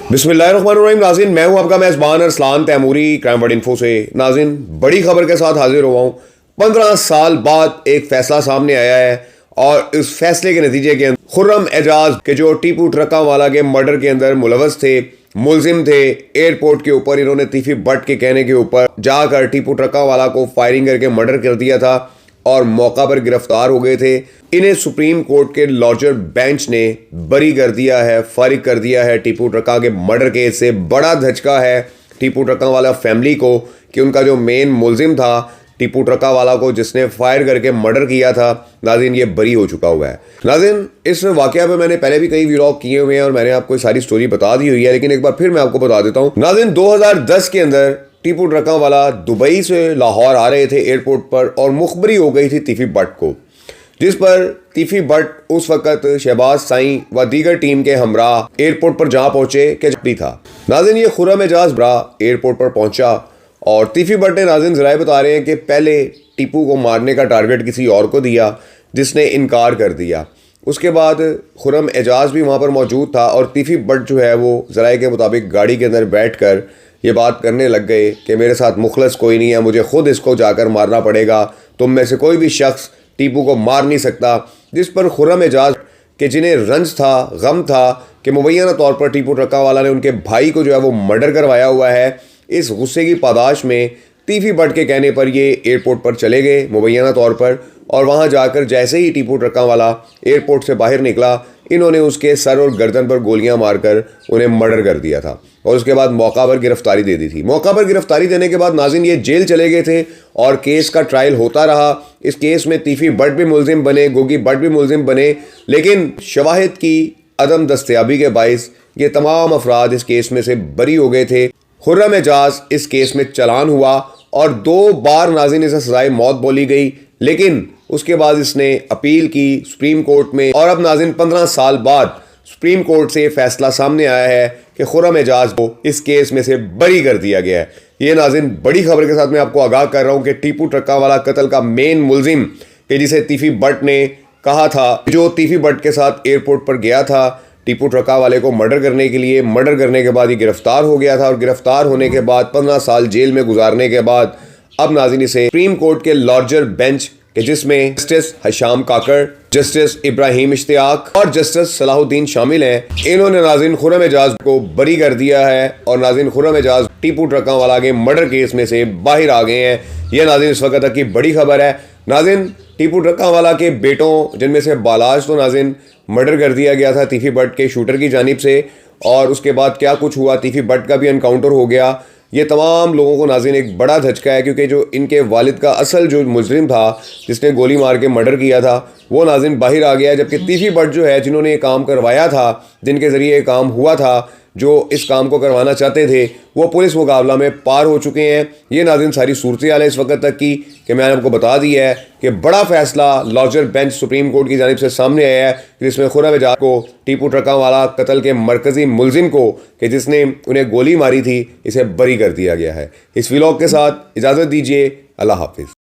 बिस्मिल्लाहिर्रहमानिर्रहीम। नाज़रीन, मैं हूं आपका मेज़बान Arsalan Taimuri crime word info से। नाज़रीन, बड़ी खबर के साथ हाजिर हुआ हूं। 15 साल बाद एक फैसला सामने आया है और इस फैसले के नतीजे के अंदर खुर्रम एजाज के जो टीपू ट्रका वाला के मर्डर के अंदर मुलवस थे, मुलजिम थे, एयरपोर्ट के ऊपर इन्होंने तीफी बट के कहने के ऊपर जाकर टीपू ट्रका वाला को फायरिंग करके मर्डर कर दिया था और मौका पर गिरफ्तार हो गए थे। इन्हें सुप्रीम कोर्ट के लॉर्जर बेंच ने बरी कर दिया है, फारिग कर दिया है। टीपू ट्रका के मर्डर केस से बड़ा धचका है टीपू ट्रका वाला फैमिली को कि उनका जो मेन मुलजिम था टीपू ट्रका वाला को जिसने फायर करके मर्डर किया था, नाज़रीन ये बरी हो चुका हुआ है। नाज़रीन, इस वाकया पे मैंने पहले भी कई व्लॉग किए हुए हैं और मैंने आपको सारी स्टोरी बता दी हुई है, लेकिन एक बार फिर मैं आपको बता देता हूँ। नाज़रीन, 2010 के अंदर टीपू ट्रका वाला दुबई से लाहौर आ रहे थे एयरपोर्ट पर और मुखबरी हो गई थी तीफी बट को, जिस पर तीफी बट उस वक्त शहबाज साईं व दीगर टीम के हमरा एयरपोर्ट पर जहां पहुंचे कि जब था। नाज़रीन, ये खुर्रम एजाज बरा एयरपोर्ट पर पहुंचा और तीफी बट ने, नाज़रीन ज़राए बता रहे हैं कि पहले टीपू को मारने का टारगेट किसी और को दिया जिसने इनकार कर दिया। उसके बाद खुर्रम एजाज भी वहाँ पर मौजूद था और तीफी बट जो है वो ज़राए के मुताबिक गाड़ी के अंदर बैठ कर ये बात करने लग गए कि मेरे साथ मुखलस कोई नहीं है, मुझे खुद इसको जाकर मारना पड़ेगा, तुम में से कोई भी शख्स टीपू को मार नहीं सकता। जिस पर खुर्रम एजाज के जिन्हें रंज था, गम था कि मुबैना तौर पर टीपू ट्रका वाला ने उनके भाई को जो है वो मर्डर करवाया हुआ है, इस गुस्से की पादाश में तीफी बट के कहने पर ये एयरपोर्ट पर चले गए मुबैना तौर पर। और वहाँ जाकर जैसे ही टीपू ट्रका वाला एयरपोर्ट से बाहर निकला, इन्होंने उसके सर और गर्दन पर गोलियां मारकर उन्हें मर्डर कर दिया था और उसके बाद मौका पर गिरफ्तारी दे दी थी। मौका पर गिरफ्तारी देने के बाद नाज़रीन ये जेल चले गए थे और केस का ट्रायल होता रहा। इस केस में तीफी बट भी मुलजिम बने, गोगी बट भी मुलजिम बने, लेकिन शवाहिद की अदम दस्तयाबी के बाइस ये तमाम अफराद इस केस में से बरी हो गए थे। खुर्रम एजाज इस केस में चालान हुआ और 2 बार नाज़रीन इसे सजाए मौत बोली गई, लेकिन उसके बाद इसने अपील की सुप्रीम कोर्ट में और अब नाज़रीन 15 साल बाद सुप्रीम कोर्ट से फैसला सामने आया है कि खुर्रम एजाज को इस केस में से बरी कर दिया गया है। ये नाज़रीन बड़ी खबर के साथ मैं आपको आगाह कर रहा हूँ कि टीपू ट्रका वाला कत्ल का मेन मुलजिम कि जिसे तीफी बट ने कहा था, जो तीफी बट के साथ एयरपोर्ट पर गया था टीपू ट्रका वाले को मर्डर करने के लिए, मर्डर करने के बाद ये गिरफ्तार हो गया था और गिरफ्तार होने के बाद 15 साल जेल में गुजारने के बाद अब नाज़रीन इसे सुप्रीम कोर्ट के लॉर्जर बेंच के जिसमें जस्टिस हशाम काकर, जस्टिस इब्राहिम इश्तियाक और जस्टिस सलाहुद्दीन शामिल हैं, इन्होंने नाज़रीन खुर्रम एजाज को बरी कर दिया है और नाज़रीन खुर्रम एजाज टीपू ट्रका वाला के मर्डर केस में से बाहर आ गए हैं। यह नाज़रीन इस वक्त तक की बड़ी खबर है। नाज़रीन, टीपू ट्रका वाला के बेटों जिनमें से बालाज तो नाज़रीन मर्डर कर दिया गया था तीफी बट के शूटर की जानिब से और उसके बाद क्या कुछ हुआ, तीफी बट का भी एनकाउंटर हो गया। ये तमाम लोगों को नाज़रीन एक बड़ा धचका है क्योंकि जो इनके वालिद का असल जो मुजरिम था जिसने गोली मार के मर्डर किया था वो नाज़रीन बाहर आ गया, जबकि तीफी बट जो है जिन्होंने ये काम करवाया था, जिनके ज़रिए ये काम हुआ था, जो इस काम को करवाना चाहते थे, वो पुलिस मुकाबला में पार हो चुके हैं। ये नाज़रीन सारी सूरत हाल है इस वक्त तक की कि मैंने आपको बता दिया है कि बड़ा फैसला लॉर्जर बेंच सुप्रीम कोर्ट की जानिब से सामने आया है जिसमें खुर्रम एजाज को टीपू ट्रका वाला कत्ल के मरकज़ी मुलजिम को कि जिसने उन्हें गोली मारी थी, इसे बरी कर दिया गया है। इस व्लॉग के साथ इजाज़त दीजिए। अल्लाह हाफिज़।